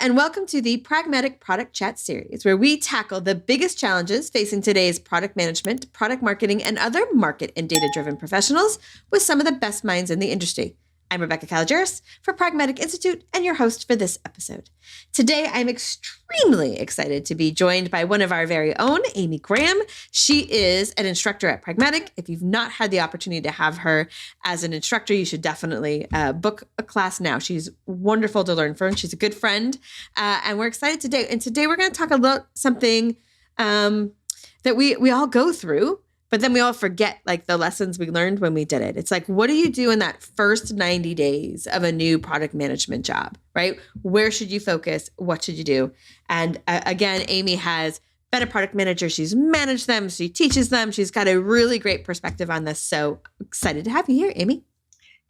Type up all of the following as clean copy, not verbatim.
and welcome to the Pragmatic Product Chat series, where we tackle the biggest challenges facing today's product management, product marketing, and other market and data-driven professionals with some of the best minds in the industry. I'm Rebecca Calageris for Pragmatic Institute and your host for this episode. Today, I'm extremely excited to be joined by one of our very own, Amy Graham. She is an instructor at Pragmatic. If you've not had the opportunity to have her as an instructor, you should definitely book a class now. She's wonderful to learn from. She's a good friend, and we're excited today. And today, we're going to talk about something that we all go through, but then we all forget like the lessons we learned when we did it. It's like, what do you do in that first 90 days of a new product management job, right? Where should you focus? What should you do? And again, Amy has been a product manager. She's managed them. She teaches them. She's got a really great perspective on this. So excited to have you here, Amy.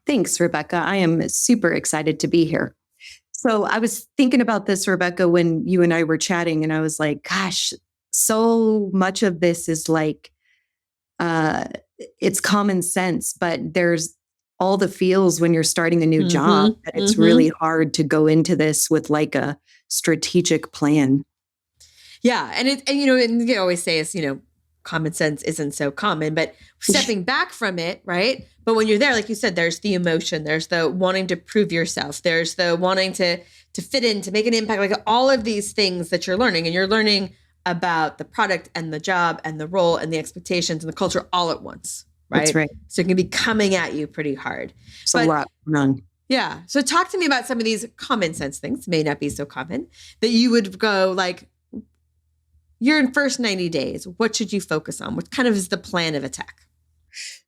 Thanks, Rebecca. I am super excited to be here. So I was thinking about this, Rebecca, when you and I were chatting, and I was like, gosh, so much of this is like, it's common sense, but there's all the feels when you're starting a new job that it's really hard to go into this with like a strategic plan. Yeah. And you always say it's, common sense isn't so common, but stepping back from it, right? But when you're there, like you said, there's the emotion, there's the wanting to prove yourself, there's the wanting to fit in, to make an impact, like all of these things that you're learning, and you're learning about the product and the job and the role and the expectations and the culture all at once, right? That's right. So it can be coming at you pretty hard. It's a lot going on. Yeah. So talk to me about some of these common sense things, may not be so common, that you would go like, you're in first 90 days. What should you focus on? What kind of is the plan of attack?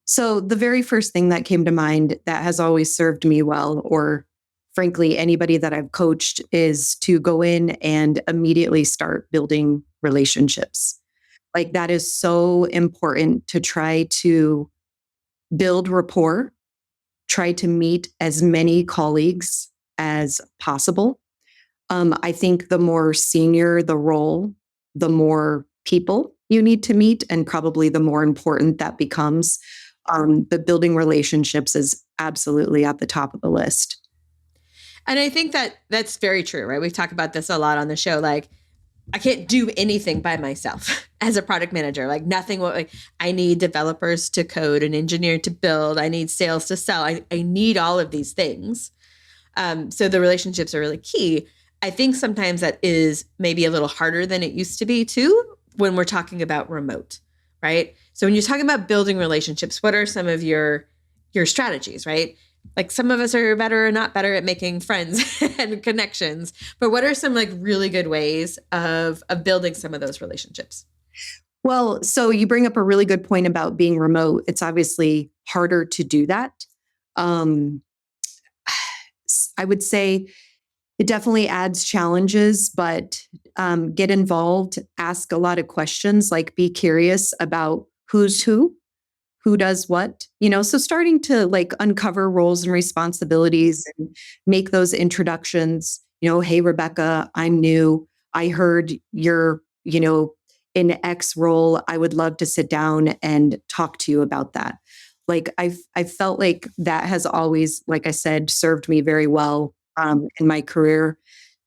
So the very first thing that came to mind that has always served me well, or frankly, anybody that I've coached, is to go in and immediately start building relationships. Like that is so important, to try to build rapport, try to meet as many colleagues as possible. I think the more senior the role, the more people you need to meet, and probably the more important that becomes. But building relationships is absolutely at the top of the list. And I think that that's very true, right? We've talked about this a lot on the show. Like, I can't do anything by myself as a product manager. Like nothing will, like I need developers to code, an engineer to build, I need sales to sell. I need all of these things. So the relationships are really key. I think sometimes that is maybe a little harder than it used to be too, when we're talking about remote, right? So when you're talking about building relationships, what are some of your strategies, right? Like some of us are better or not better at making friends and connections, but what are some like really good ways of building some of those relationships? Well, so you bring up a really good point about being remote. It's obviously harder to do that. I would say it definitely adds challenges, but get involved, ask a lot of questions, like be curious about who's who does what, so starting to like uncover roles and responsibilities and make those introductions, hey, Rebecca, I'm new. I heard you're, in X role. I would love to sit down and talk to you about that. Like I've felt like that has always, like I said, served me very well in my career,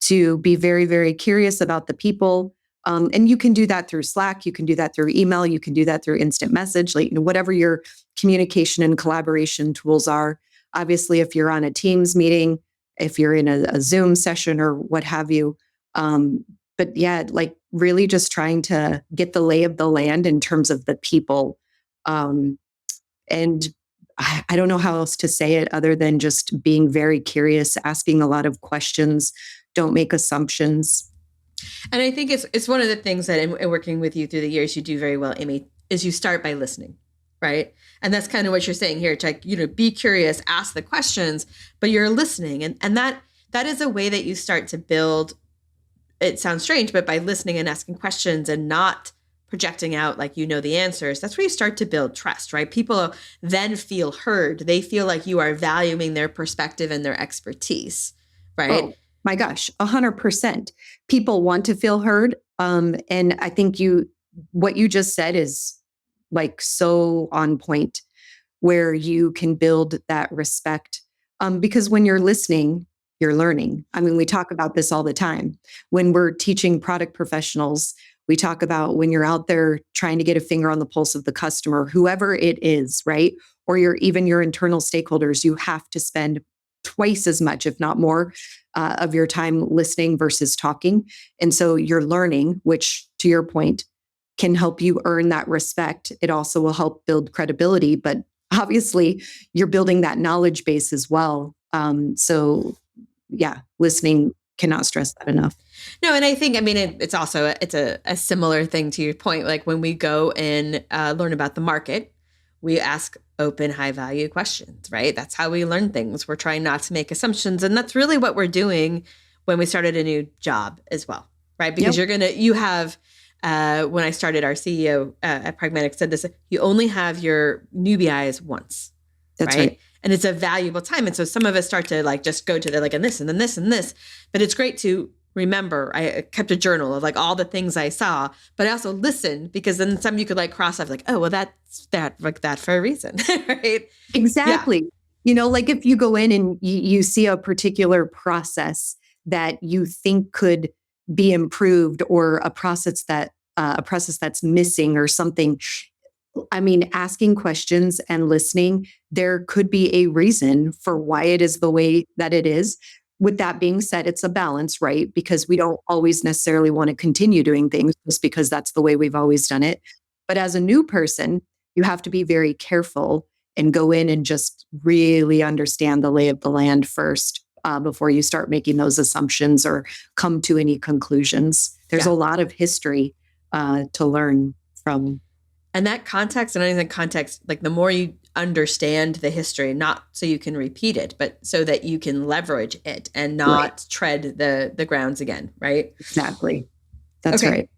to be very, very curious about the people. And you can do that through Slack, you can do that through email, you can do that through instant message, like whatever your communication and collaboration tools are. Obviously, if you're on a Teams meeting, if you're in a Zoom session or what have you. But yeah, like really just trying to get the lay of the land in terms of the people. And I don't know how else to say it other than just being very curious, asking a lot of questions, don't make assumptions. And I think it's one of the things that in working with you through the years, you do very well, Amy, is you start by listening, right? And that's kind of what you're saying here. It's like, be curious, ask the questions, but you're listening. And that is a way that you start to build, it sounds strange, but by listening and asking questions and not projecting out like the answers, that's where you start to build trust, right? People then feel heard. They feel like you are valuing their perspective and their expertise, right? Oh, my gosh, 100%. People want to feel heard. And I think what you just said is like so on point, where you can build that respect. Because when you're listening, you're learning. I mean, we talk about this all the time. When we're teaching product professionals, we talk about when you're out there trying to get a finger on the pulse of the customer, whoever it is, right? Or even your internal stakeholders, you have to spend twice as much, if not more, of your time listening versus talking. And so you're learning, which to your point, can help you earn that respect. It also will help build credibility, but obviously you're building that knowledge base as well. So yeah, listening, cannot stress that enough. No, and I think, I mean, it's also, it's a similar thing to your point. Like when we go and learn about the market, we ask open, high value questions, right? That's how we learn things. We're trying not to make assumptions. And that's really what we're doing when we started a new job as well, right? Because you have, when I started, our CEO at Pragmatic said this, you only have your newbie eyes once. That's right. And it's a valuable time. And so some of us start to like just go to the like, and this, and then this, and this. But it's great to remember. I kept a journal of like all the things I saw, but I also listened, because then some you could like cross off like, oh, well, that's that like that for a reason, right? Exactly. Yeah. You know, like if you go in and you see a particular process that you think could be improved, or a process that's missing or something. I mean, asking questions and listening, there could be a reason for why it is the way that it is. With that being said, it's a balance, right? Because we don't always necessarily want to continue doing things just because that's the way we've always done it. But as a new person, you have to be very careful and go in and just really understand the lay of the land first before you start making those assumptions or come to any conclusions. There's a lot of history to learn from. And that context, and I think context, like the more you understand the history, not so you can repeat it, but so that you can leverage it and not tread the grounds again, right? Exactly. That's right.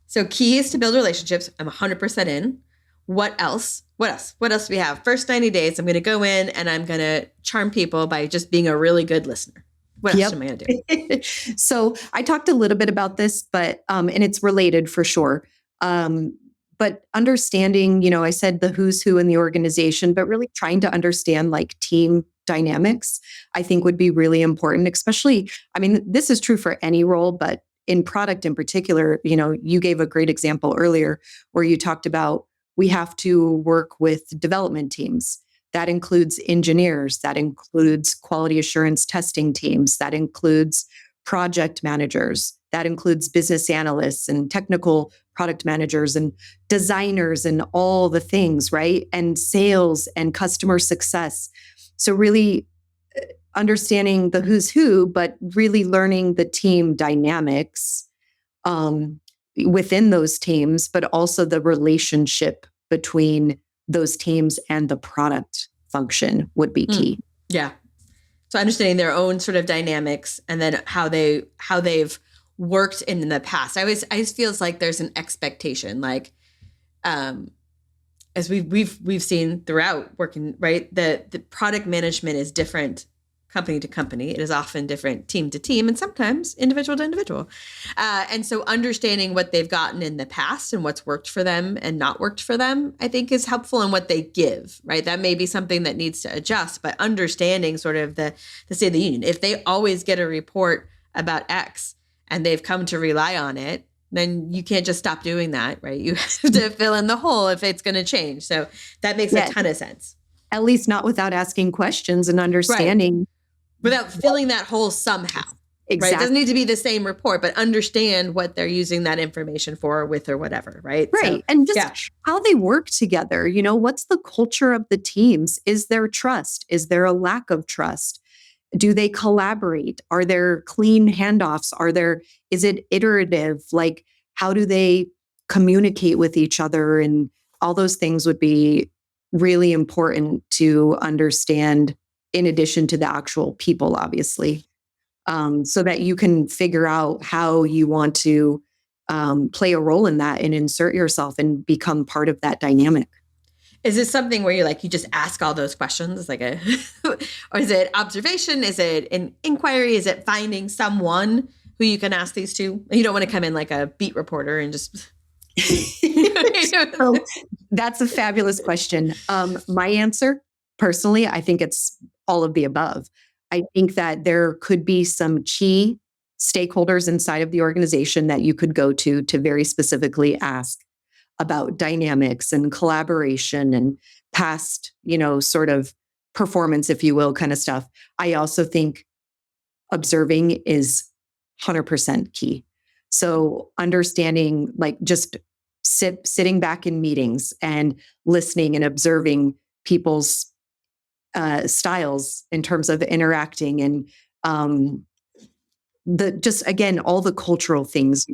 So key is to build relationships. I'm 100% in. What else? What else do we have? First 90 days, I'm going to go in and I'm going to charm people by just being a really good listener. What else am I going to do? So I talked a little bit about this, but, and it's related for sure. But understanding, you know, I said the who's who in the organization, but really trying to understand like team dynamics, I think would be really important, especially, I mean, this is true for any role, but in product in particular, you know, you gave a great example earlier where you talked about we have to work with development teams. That includes engineers, that includes quality assurance testing teams, that includes project managers, that includes business analysts and technical product managers and designers and all the things, right? And sales and customer success. So really understanding the who's who, but really learning the team dynamics within those teams, but also the relationship between those teams and the product function would be key. Yeah. So understanding their own sort of dynamics and then how they've worked in the past. I always feels like there's an expectation, like as we've seen throughout working, right? The product management is different company to company. It is often different team to team, and sometimes individual to individual. And so understanding what they've gotten in the past and what's worked for them and not worked for them, I think is helpful in what they give, right? That may be something that needs to adjust, but understanding sort of the State of the Union. If they always get a report about X and they've come to rely on it, then you can't just stop doing that, right? You have to fill in the hole if it's going to change. So that makes a ton of sense. At least not without asking questions and understanding. Right. Without filling that hole somehow. Exactly. Right? It doesn't need to be the same report, but understand what they're using that information for, with, or whatever, right? Right. So, and just how they work together. You know, what's the culture of the teams? Is there trust? Is there a lack of trust? Do they collaborate? Are there clean handoffs? Is it iterative? Like, how do they communicate with each other? And all those things would be really important to understand, in addition to the actual people, obviously, so that you can figure out how you want to play a role in that and insert yourself and become part of that dynamic. Is this something where you just ask all those questions, like or is it observation? Is it an inquiry? Is it finding someone who you can ask these to? You don't want to come in like a beat reporter and just. So that's a fabulous question. My answer, personally, I think it's all of the above. I think that there could be some key stakeholders inside of the organization that you could go to very specifically ask about dynamics and collaboration and past, sort of performance, if you will, kind of stuff. I also think observing is 100% key. So understanding, like just sitting back in meetings and listening and observing people's styles in terms of interacting and the just again all the cultural things,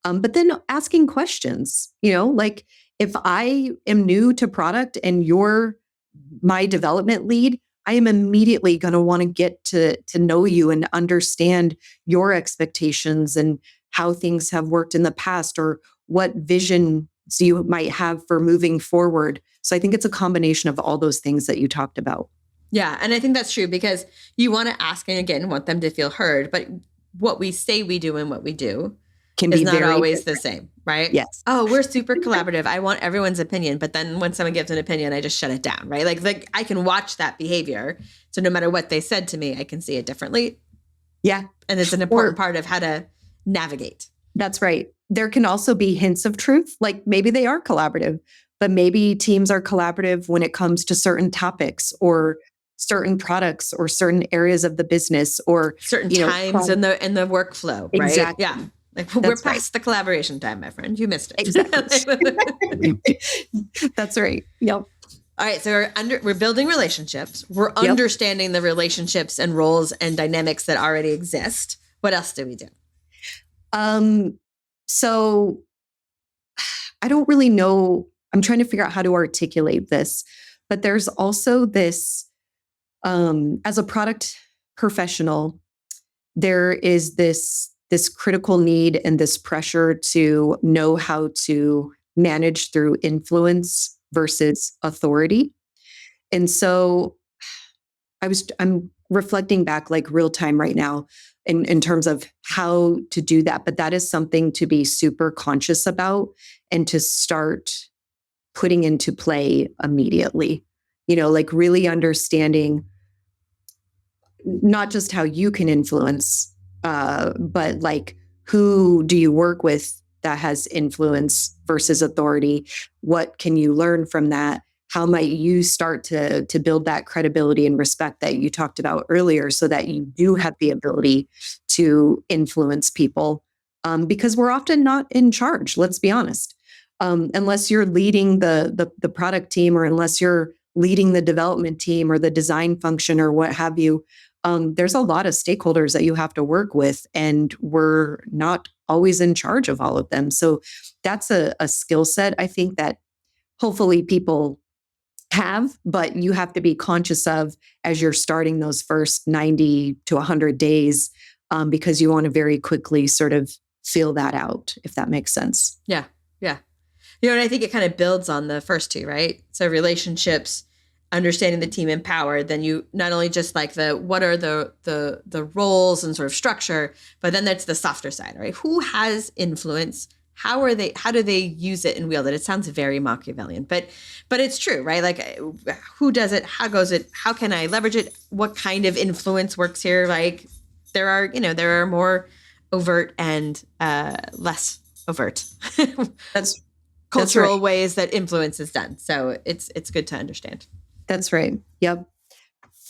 but then asking questions, like if I am new to product and you're my development lead, I am immediately going to want to get to know you and understand your expectations and how things have worked in the past or what visions you might have for moving forward. So I think it's a combination of all those things that you talked about. Yeah. And I think that's true because you want to ask and again, want them to feel heard, but what we say we do and what we do Can is be not very always different. the same, right? Yes. Oh, we're super collaborative. I want everyone's opinion. But then when someone gives an opinion, I just shut it down, right? Like I can watch that behavior. So no matter what they said to me, I can see it differently. Yeah. And it's an important part of how to navigate. That's right. There can also be hints of truth, like maybe they are collaborative, but maybe teams are collaborative when it comes to certain topics or certain products or certain areas of the business or certain times in the workflow, right? Exactly. Yeah. Like we're past the collaboration time, my friend. You missed it. Exactly. That's right. Yep. All right. So we're building relationships. We're understanding the relationships and roles and dynamics that already exist. What else do we do? So I don't really know. I'm trying to figure out how to articulate this, but there's also this, as a product professional, there is this critical need and this pressure to know how to manage through influence versus authority. And so I'm reflecting back like real time right now in terms of how to do that. But that is something to be super conscious about and to start putting into play immediately, like really understanding not just how you can influence, but like who do you work with that has influence versus authority? What can you learn from that? How might you start to build that credibility and respect that you talked about earlier so that you do have the ability to influence people? Because we're often not in charge, let's be honest. Unless you're leading the product team or unless you're leading the development team or the design function or what have you, there's a lot of stakeholders that you have to work with, and we're not always in charge of all of them. So that's a skill set, I think, that hopefully people have, but you have to be conscious of as you're starting those first 90 to 100 days, because you want to very quickly sort of feel that out, if that makes sense. Yeah. Yeah. And I think it kind of builds on the first two, right? So relationships, understanding the team and power, then you not only just like what are the roles and sort of structure, but then that's the softer side, right? Who has influence? How do they use it and wield it? It sounds very Machiavellian, but it's true, right? Like who does it? How goes it? How can I leverage it? What kind of influence works here? Like there are more overt and less overt. That's cultural right. ways that influence is done. So it's good to understand. That's right. Yep.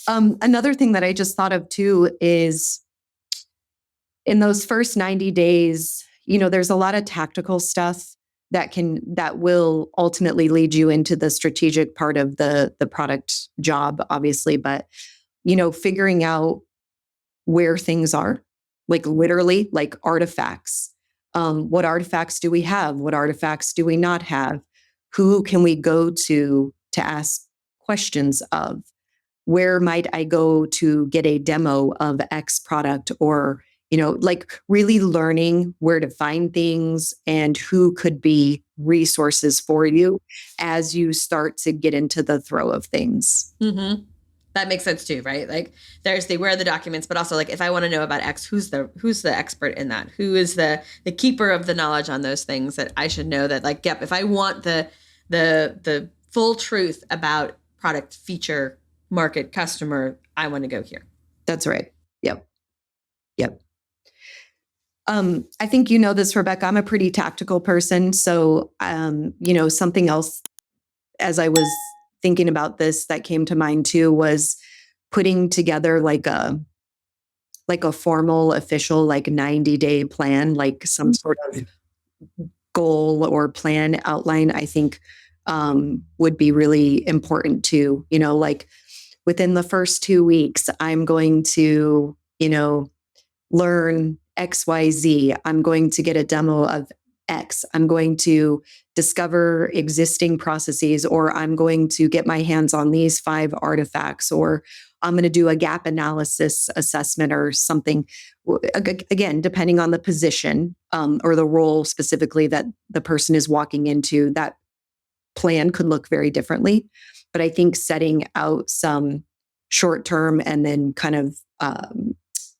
Another thing that I just thought of too is in those first 90 days, there's a lot of tactical stuff that will ultimately lead you into the strategic part of the product job, obviously. But, figuring out where things are, like literally like artifacts. What artifacts do we have? What artifacts do we not have? Who can we go to ask questions of? Where might I go to get a demo of X product? Or, like really learning where to find things and who could be resources for you as you start to get into the throw of things. Mm-hmm. That makes sense too, right? Like there's where are the documents, but also like if I want to know about X, who's the expert in that? Who is the keeper of the knowledge on those things that I should know that like, yep, if I want the full truth about product, feature, market, customer, I want to go here. That's right. Yep. Yep. I think you know this, Rebecca. I'm a pretty tactical person. So, something else as I was thinking about this that came to mind too was putting together like a formal, official, like 90-day plan, like some sort of goal or plan outline, I think would be really important too. Like within the first 2 weeks, I'm going to, learn XYZ. I'm going to get a demo of X. I'm going to discover existing processes, or I'm going to get my hands on these 5 artifacts, or I'm going to do a gap analysis assessment or something. Again, depending on the position or the role specifically that the person is walking into, that plan could look very differently. But I think setting out some short term and then kind of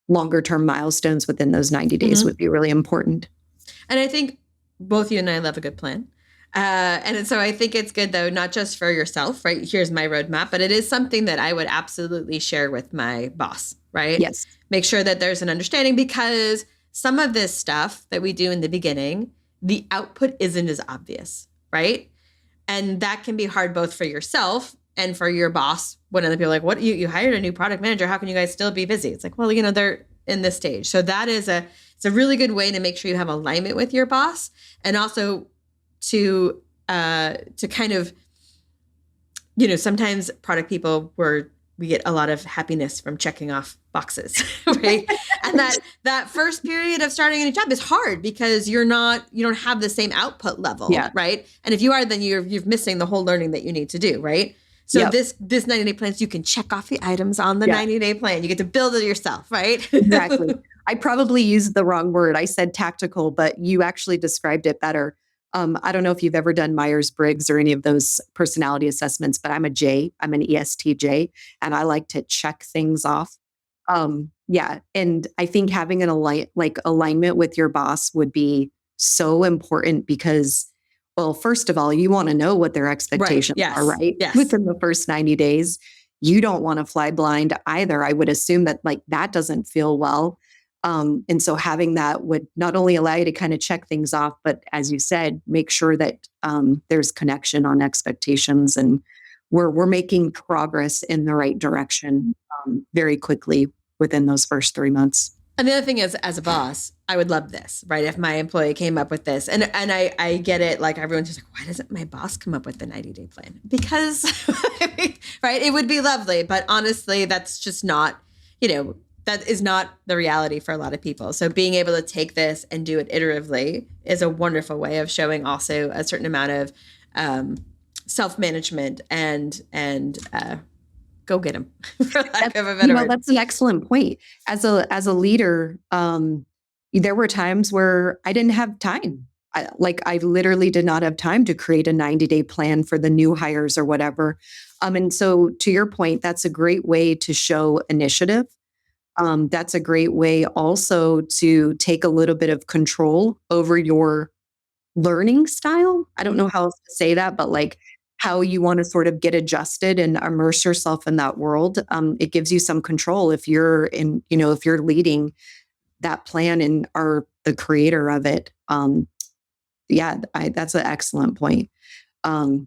longer term milestones within those 90 days would be really important. And I think both you and I love a good plan. And so I think it's good, though, not just for yourself, right? Here's my roadmap, but it is something that I would absolutely share with my boss, right? Yes. Make sure that there's an understanding, because some of this stuff that we do in the beginning, the output isn't as obvious, right? And that can be hard both for yourself and for your boss when other people are like, what, you hired a new product manager, how can you guys still be busy? It's like, well, they're in this stage. So that is it's a really good way to make sure you have alignment with your boss, and also to kind of, sometimes product people we get a lot of happiness from checking off boxes, right? And that first period of starting a new job is hard because you don't have the same output level, right? And if you are, then you're missing the whole learning that you need to do, right? So this 90-day plans, you can check off the items on the 90-day plan. You get to build it yourself, right? Exactly. I probably used the wrong word. I said tactical, but you actually described it better. I don't know if you've ever done Myers-Briggs or any of those personality assessments, but I'm a J. I'm an ESTJ, and I like to check things off. And I think having an alignment with your boss would be so important because, well, first of all, you want to know what their expectations are, right? Yes. Within the first 90 days, you don't want to fly blind either. I would assume that that doesn't feel well. And so having that would not only allow you to kind of check things off, but as you said, make sure that there's connection on expectations and we're making progress in the right direction very quickly within those first 3 months. And the other thing is, as a boss, I would love this, right? If my employee came up with this, and I get it, like everyone's just like, why doesn't my boss come up with the 90-day plan? Because, right, it would be lovely, but honestly, that's just not, that is not the reality for a lot of people. So being able to take this and do it iteratively is a wonderful way of showing also a certain amount of self-management and go get them, for lack of a better word. That's an excellent point. As a leader, there were times where I didn't have time. I literally did not have time to create a 90-day plan for the new hires or whatever. And so to your point, that's a great way to show initiative. That's a great way also to take a little bit of control over your learning style. I don't know how else to say that, but how you want to sort of get adjusted and immerse yourself in that world. It gives you some control if you're if you're leading that plan and are the creator of it. That's an excellent point.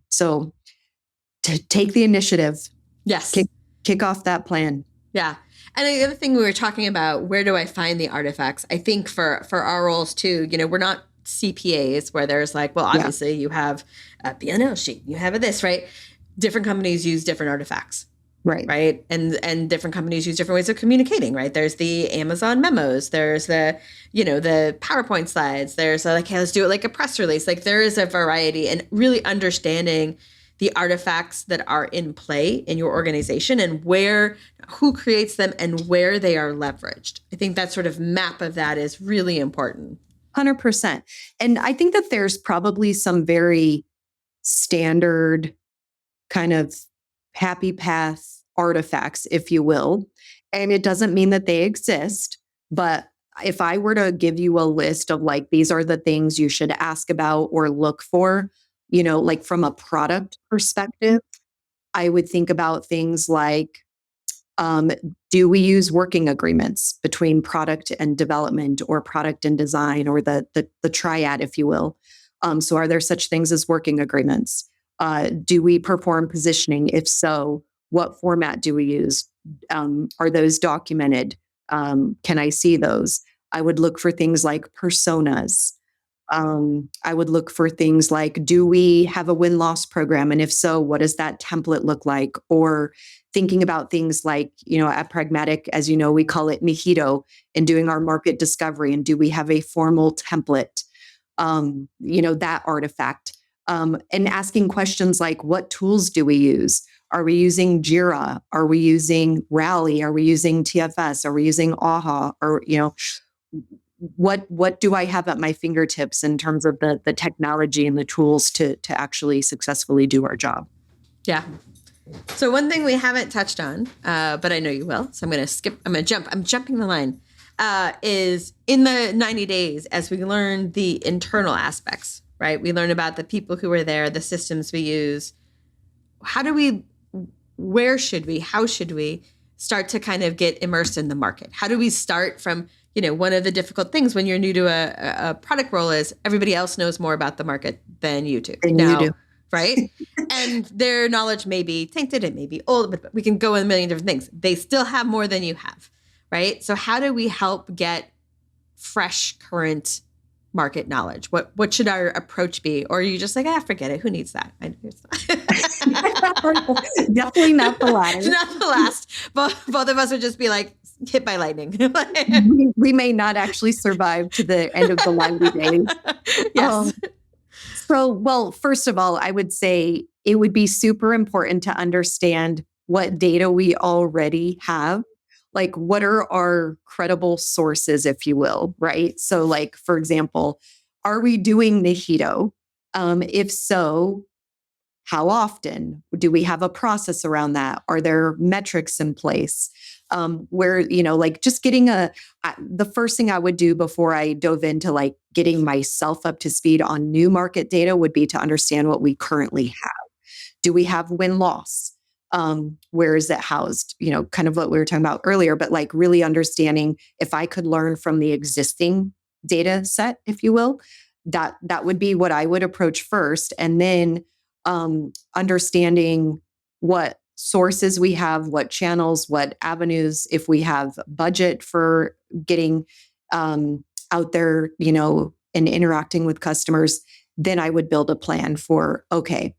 So to take the initiative. Yes. Kick off that plan. Yeah. And the other thing we were talking about, where do I find the artifacts? I think for our roles too, we're not CPAs where there's obviously you have a P&L sheet, you have this, right? Different companies use different artifacts. Right. Right. And different companies use different ways of communicating, right? There's the Amazon memos. There's the PowerPoint slides. There's hey, let's do it like a press release. There is a variety, and really understanding the artifacts that are in play in your organization and who creates them and where they are leveraged. I think that sort of map of that is really important. 100%. And I think that there's probably some very standard kind of happy path artifacts, if you will. And it doesn't mean that they exist, but if I were to give you a list of these are the things you should ask about or look for, from a product perspective, I would think about things like Do we use working agreements between product and development or product and design or the triad, if you will? So are there such things as working agreements? Do we perform positioning? If so, what format do we use? Are those documented? Can I see those? I would look for things like personas. I would look for things like, do we have a win-loss program? And if so, what does that template look like? Or thinking about things like, at Pragmatic, as you know, we call it Mojito in doing our market discovery. And do we have a formal template? That artifact. And asking questions like, what tools do we use? Are we using Jira? Are we using Rally? Are we using TFS? Are we using AHA? Or, what do I have at my fingertips in terms of the technology and the tools to actually successfully do our job? Yeah. So one thing we haven't touched on, but I know you will, so I'm going to jump. I'm jumping the line, is in the 90 days as we learn the internal aspects, right? We learn about the people who are there, the systems we use. How should we start to kind of get immersed in the market? How do we start from, one of the difficult things when you're new to a product role is everybody else knows more about the market than you do. You do. Right? And their knowledge may be tainted, it may be old, but we can go in a million different things. They still have more than you have, right? So how do we help get fresh, current market knowledge? What should our approach be? Or are you just like, forget it. Who needs that? Definitely not the latter. Not the last. Both of us would just be like hit by lightning. We may not actually survive to the end of the 90 days. Yes. Well, first of all, I would say it would be super important to understand what data we already have. Like, what are our credible sources, if you will, right? So, like, for example, are we doing Mojito? If so, how often? Do we have a process around that? Are there metrics in place? Where, just getting the first thing I would do before I dove into like getting myself up to speed on new market data would be to understand what we currently have. Do we have win-loss? Where is it housed? Kind of what we were talking about earlier, but like really understanding if I could learn from the existing data set, if you will, that would be what I would approach first. And then understanding what sources we have, what channels, what avenues, if we have budget for getting out there, and interacting with customers, then I would build a plan for, okay,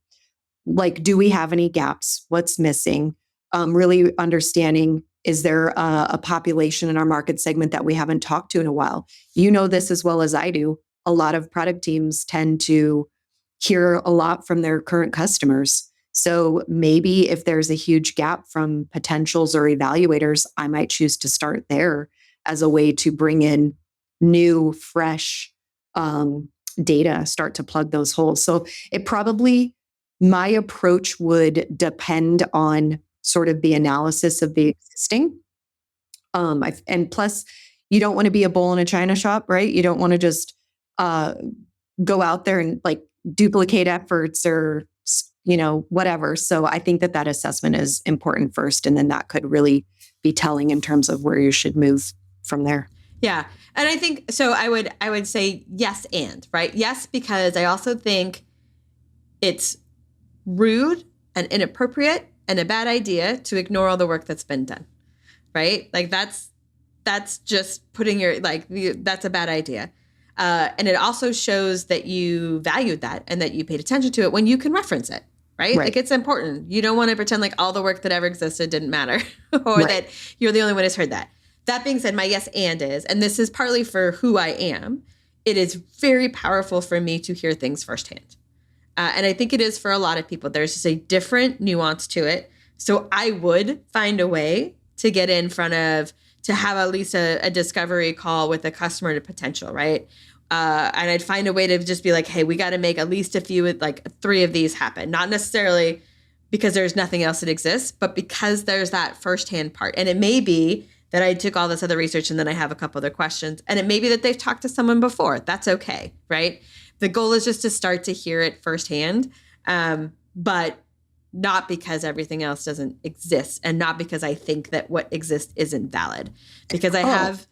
like, do we have any gaps? What's missing? Really understanding, is there a population in our market segment that we haven't talked to in a while? You know this as well as I do. A lot of product teams tend to hear a lot from their current customers. So maybe if there's a huge gap from potentials or evaluators, I might choose to start there as a way to bring in new, fresh data, start to plug those holes. So my approach would depend on sort of the analysis of the existing. And plus, you don't want to be a bull in a china shop, right? You don't want to just go out there and like duplicate efforts or whatever. So I think that assessment is important first, and then that could really be telling in terms of where you should move from there. Yeah. And I think, so I would say yes and, right? Yes, because I also think it's rude and inappropriate and a bad idea to ignore all the work that's been done, right? Like that's just putting that's a bad idea. And it also shows that you valued that and that you paid attention to it when you can reference it, right? Like it's important. You don't want to pretend like all the work that ever existed didn't matter or that you're the only one who's heard that. That being said, my yes and is, and this is partly for who I am, it is very powerful for me to hear things firsthand. And I think it is for a lot of people. There's just a different nuance to it. So I would find a way to get in front of, to have at least a discovery call with a customer to potential, right? And I'd find a way to just be like, hey, we got to make at least a few, like 3 of these happen. Not necessarily because there's nothing else that exists, but because there's that firsthand part. And it may be that I took all this other research and then I have a couple other questions. And it may be that they've talked to someone before. That's okay, right? The goal is just to start to hear it firsthand. But not because everything else doesn't exist and not because I think that what exists isn't valid. Because I've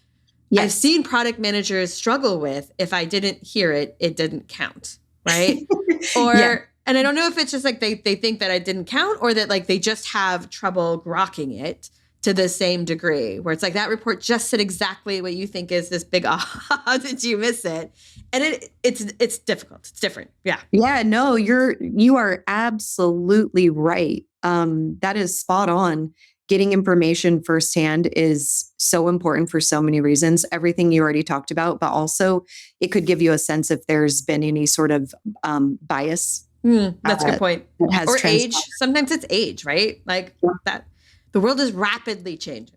yes. seen product managers struggle with, if I didn't hear it, it didn't count, right? Or, Yeah. and I don't know if it's just like they think that it didn't count or that like they just have trouble grokking it to the same degree where it's like that report just said exactly what you think is this big, how did you miss it? And it's difficult. It's different. Yeah. Yeah, no, you are absolutely right. That is spot on. Getting information firsthand is so important for so many reasons. Everything you already talked about, but also it could give you a sense if there's been any sort of bias. That's a good point. Or age. transpired. Sometimes it's age, right? Like that. The world is rapidly changing.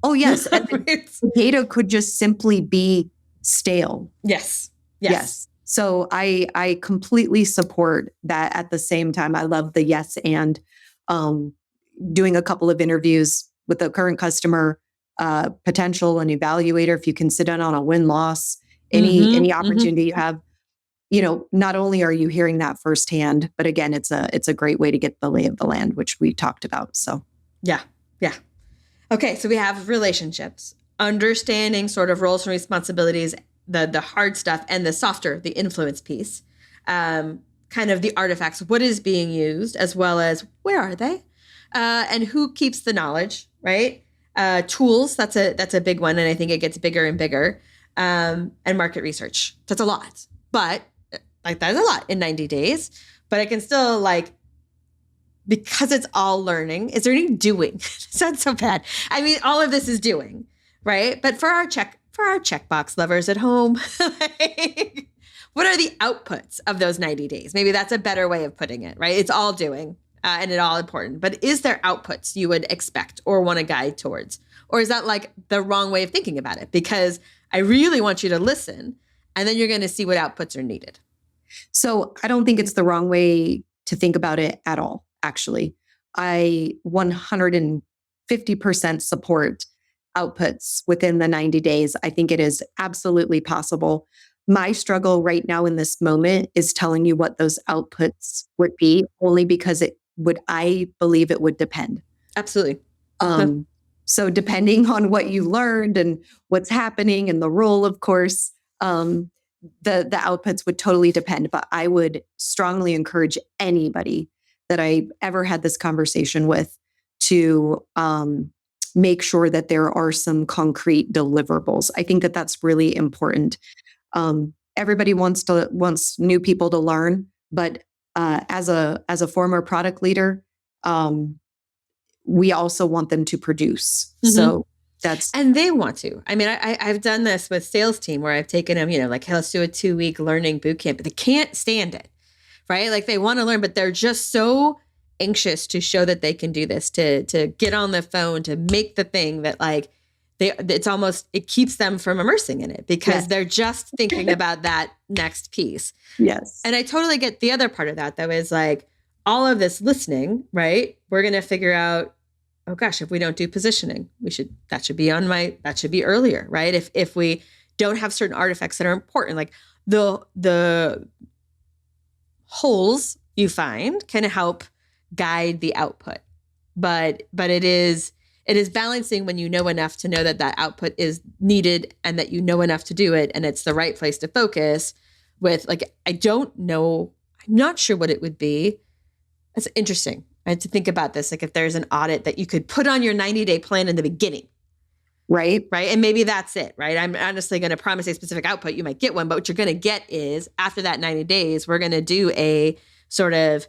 Oh, yes. And the data could just simply be stale. Yes. So I completely support that. At the same time, I love the yes and doing a couple of interviews with a current customer, potential and evaluator. If you can sit in on a win-loss, any opportunity you have, not only are you hearing that firsthand, but again, it's a great way to get the lay of the land, which we talked about. So yeah. Okay, so we have relationships, understanding sort of roles and responsibilities, the hard stuff, and the softer, the influence piece, kind of the artifacts, what is being used, as well as where are they, and who keeps the knowledge, right? Tools, that's a big one, and I think it gets bigger and bigger, and market research. That's a lot, but like that is a lot in 90 days. But I can still because it's all learning, is there any doing? It sounds so bad. I mean, all of this is doing, right? But for our checkbox lovers at home, what are the outputs of those 90 days? Maybe that's a better way of putting it, right? It's all doing and it's all important. But is there outputs you would expect or want to guide towards? Or is that like the wrong way of thinking about it? Because I really want you to listen and then you're going to see what outputs are needed. So I don't think it's the wrong way to think about it at all. Actually, I 150% support outputs within the 90 days. I think it is absolutely possible. My struggle right now in this moment is telling you what those outputs would be, only because I believe it would depend. Absolutely. So depending on what you learned and what's happening and the role, of course, the outputs would totally depend. But I would strongly encourage anybody that I ever had this conversation with to make sure that there are some concrete deliverables. I think that that's really important. Everybody wants new people to learn, but as a former product leader, we also want them to produce. Mm-hmm. So and they want to. I mean, I've done this with sales team where I've taken them, like, hey, let's do a 2-week learning boot camp, but they can't stand it. Right? Like they want to learn, but they're just so anxious to show that they can do this, to get on the phone, to make the thing that it keeps them from immersing in it because they're just thinking about that next piece. Yes. And I totally get the other part of that though, is like all of this listening, right? We're going to figure out, oh gosh, if we don't do positioning, that should be earlier, right? If we don't have certain artifacts that are important, like the holes you find can help guide the output, but it is balancing when you know enough to know that output is needed and that you know enough to do it and it's the right place to focus with. Like, I don't know, I'm not sure what it would be. That's interesting. I had to think about this. Like if there's an audit that you could put on your 90-day plan in the beginning. Right. And maybe that's it, right? I'm honestly going to promise a specific output. You might get one, but what you're going to get is after that 90 days, we're going to do a sort of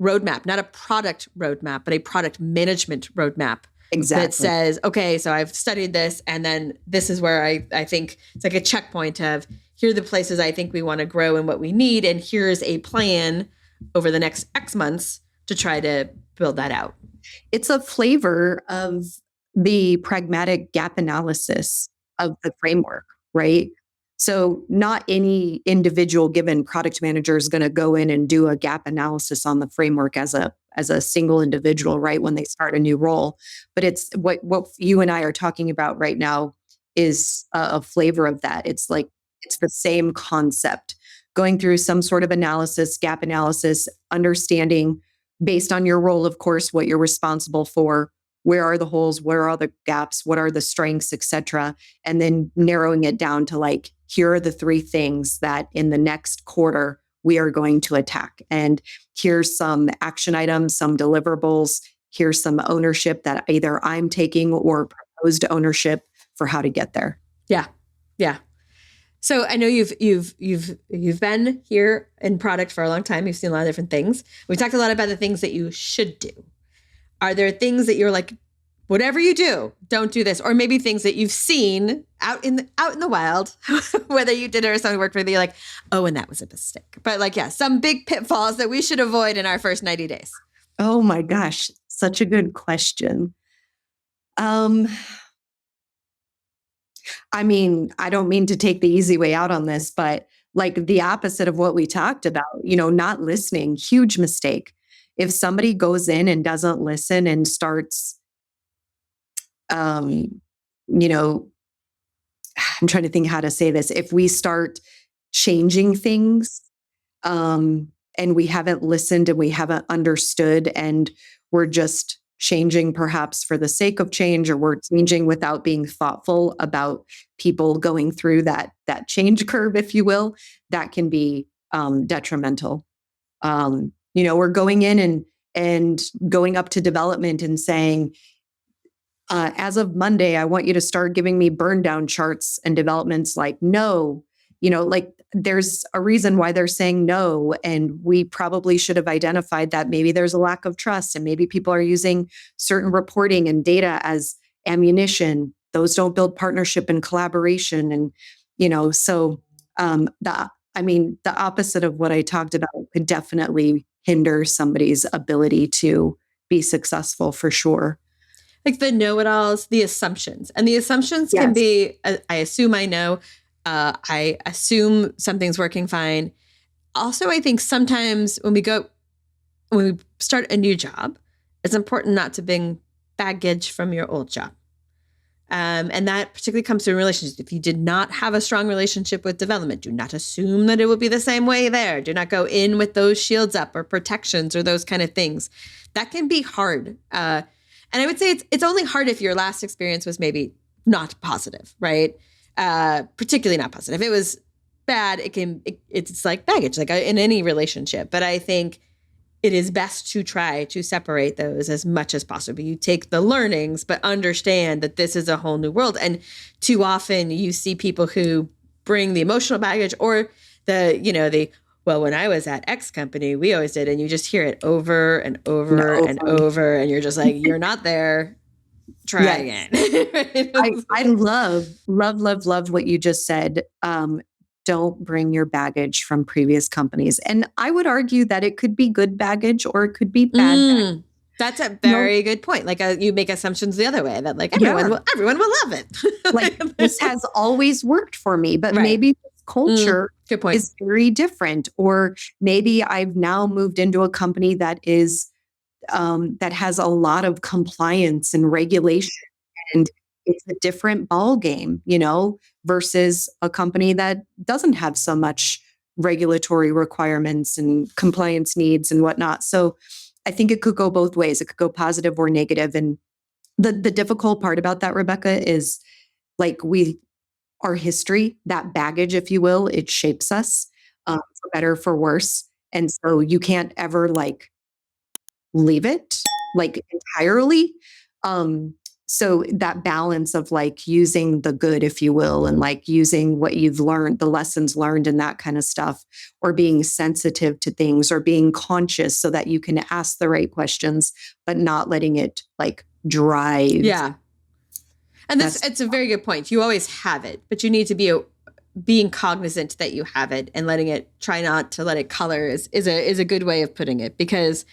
roadmap, not a product roadmap, but a product management roadmap. Exactly. That says, okay, so I've studied this and then this is where I think it's like a checkpoint of here are the places I think we want to grow and what we need. And here's a plan over the next X months to try to build that out. It's a flavor of the pragmatic gap analysis of the framework, right? So not any individual given product manager is going to go in and do a gap analysis on the framework as a single individual, right? When they start a new role. But it's what you and I are talking about right now is a flavor of that. It's the same concept, going through some sort of analysis, gap analysis, understanding based on your role, of course, what you're responsible for, where are the holes, where are the gaps, what are the strengths, etc. And then narrowing it down to like, here are the 3 things that in the next quarter we are going to attack. And here's some action items, some deliverables. Here's some ownership that either I'm taking or proposed ownership for how to get there. Yeah. Yeah. So I know you've been here in product for a long time. You've seen a lot of different things. We talked a lot about the things that you should do. Are there things that you're like, whatever you do, don't do this? Or maybe things that you've seen out in the wild, whether you did it or something worked for you, you're like, oh, and that was a mistake. But like, yeah, some big pitfalls that we should avoid in our first 90 days. Oh my gosh, such a good question. I mean, I don't mean to take the easy way out on this, but like the opposite of what we talked about, not listening, huge mistake. If somebody goes in and doesn't listen and starts, I'm trying to think how to say this. If we start changing things, and we haven't listened and we haven't understood and we're just changing perhaps for the sake of change, or we're changing without being thoughtful about people going through that change curve, if you will, that can be detrimental. We're going in and going up to development and saying, as of Monday, I want you to start giving me burn down charts, and development's like, no, like there's a reason why they're saying no. And we probably should have identified that maybe there's a lack of trust and maybe people are using certain reporting and data as ammunition. Those don't build partnership and collaboration. And, the opposite of what I talked about could definitely hinder somebody's ability to be successful for sure. Like the know-it-alls, the assumptions. And the assumptions can be, I assume I know, I assume something's working fine. Also, I think sometimes when we start a new job, it's important not to bring baggage from your old job. And that particularly comes to relationships. If you did not have a strong relationship with development, do not assume that it will be the same way there. Do not go in with those shields up or protections or those kind of things. That can be hard. And I would say it's only hard if your last experience was maybe not positive, right? Particularly not positive. If it was bad, it's like baggage, like in any relationship. But I think it is best to try to separate those as much as possible. You take the learnings, but understand that this is a whole new world. And too often you see people who bring the emotional baggage or well, when I was at X company, we always did, and you just hear it over and over and over, and you're just like, you're not there. Try again. I love what you just said. Don't bring your baggage from previous companies. And I would argue that it could be good baggage or it could be bad baggage. That's a very good point. Like you make assumptions the other way that like everyone will love it. Like this has always worked for me, but maybe this culture is very different. Or maybe I've now moved into a company that is that has a lot of compliance and regulation, and it's a different ball game, versus a company that doesn't have so much regulatory requirements and compliance needs and whatnot. So I think it could go both ways. It could go positive or negative. And the difficult part about that, Rebecca, is like our history, that baggage, if you will, it shapes us for better, for worse. And so you can't ever leave it entirely. So that balance of using the good, if you will, and using what you've learned, the lessons learned and that kind of stuff, or being sensitive to things or being conscious so that you can ask the right questions, but not letting it drive. Yeah. And it's a very good point. You always have it, but you need to be being cognizant that you have it and letting it, try not to let it color is a good way of putting it, because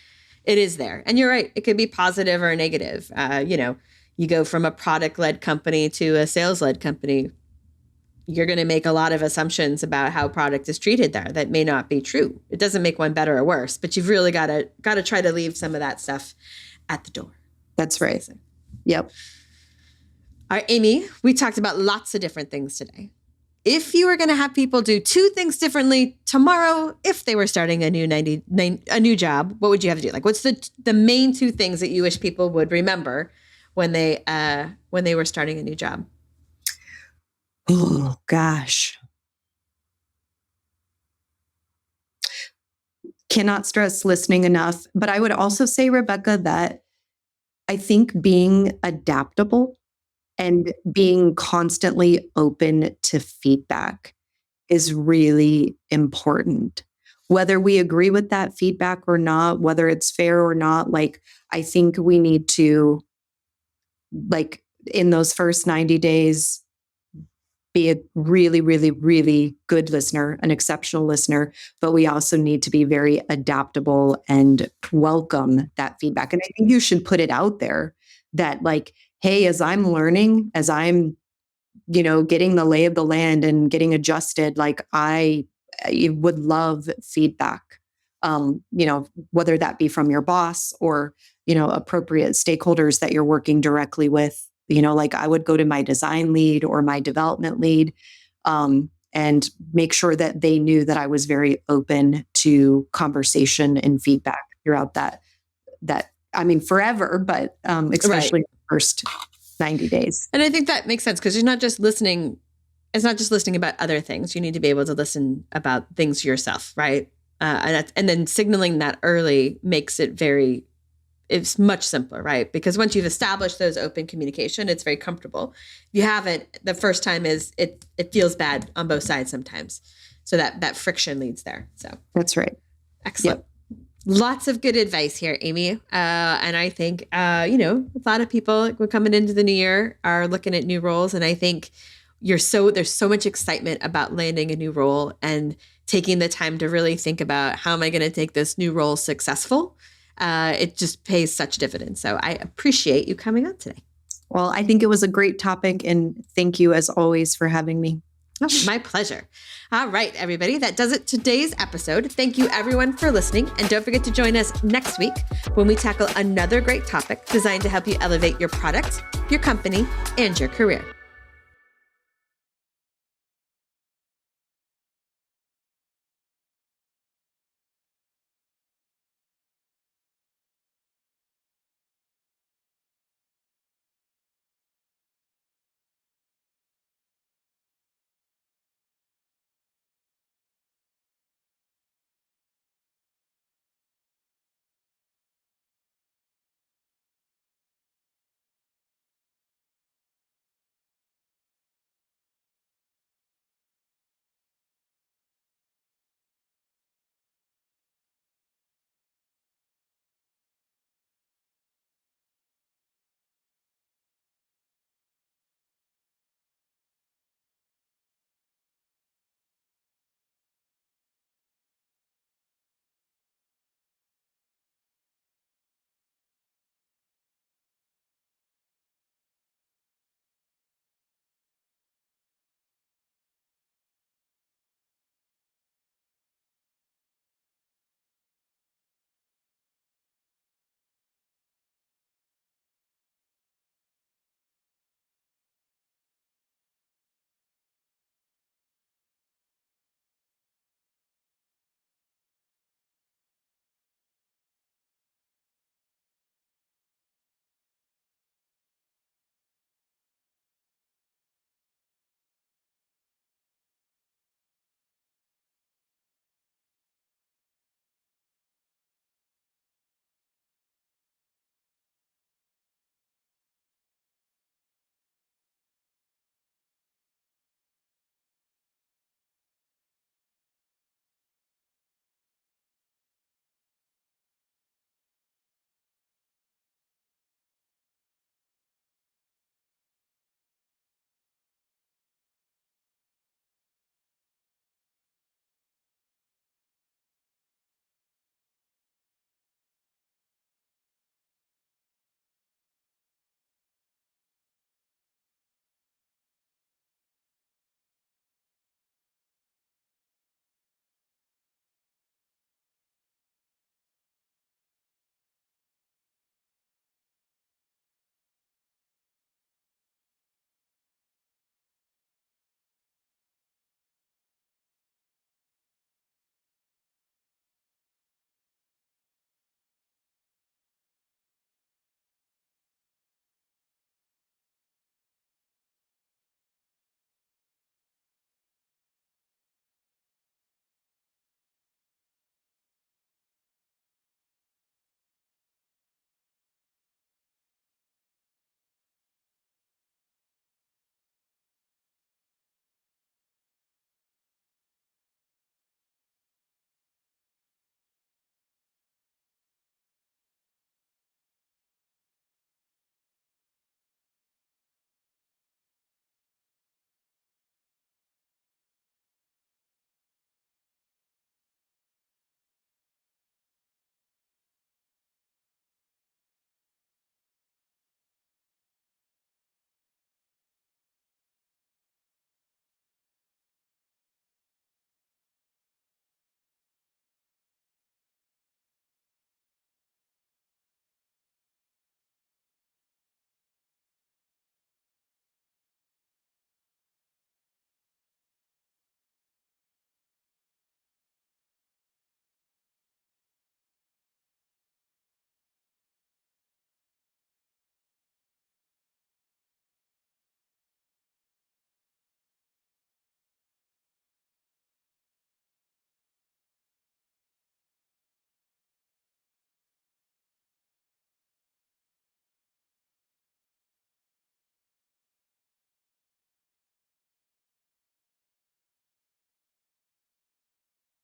it is there. And you're right. It could be positive or negative. You go from a product-led company to a sales-led company, you're going to make a lot of assumptions about how product is treated there that may not be true. It doesn't make one better or worse, but you've really got to try to leave some of that stuff at the door. That's right. Yep. All right, Amy, we talked about lots of different things today. if you were going to have people do 2 things differently tomorrow, if they were starting a new job, what would you have to do? Like, what's the main 2 things that you wish people would remember when they were starting a new job? Oh, gosh. Cannot stress listening enough. But I would also say, Rebecca, that I think being adaptable and being constantly open to feedback is really important. Whether we agree with that feedback or not, whether it's fair or not, like, I think we need to, like, in those first 90 days, be a really, really, really good listener, an exceptional listener, but we also need to be very adaptable and welcome that feedback. And I think you should put it out there that, like, hey, as I'm learning, as I'm, getting the lay of the land and getting adjusted, like, I would love feedback. Whether that be from your boss or, appropriate stakeholders that you're working directly with. Like, I would go to my design lead or my development lead, and make sure that they knew that I was very open to conversation and feedback throughout that, forever, but especially the first 90 days. And I think that makes sense because you're not just listening. It's not just listening about other things. You need to be able to listen about things yourself, right? And then signaling that early makes it's much simpler, right? Because once you've established those open communication, it's very comfortable. If you haven't, the first time it feels bad on both sides sometimes. So that friction leads there. So that's right. Excellent. Yep. Lots of good advice here, Amy. And I think, a lot of people coming into the new year are looking at new roles. And I think there's so much excitement about landing a new role and taking the time to really think about how am I going to take this new role successful? It just pays such dividends. So I appreciate you coming on today. Well, I think it was a great topic, and thank you as always for having me. Oh, my pleasure. All right, everybody. That does it today's episode. Thank you everyone for listening. And don't forget to join us next week when we tackle another great topic designed to help you elevate your product, your company, and your career.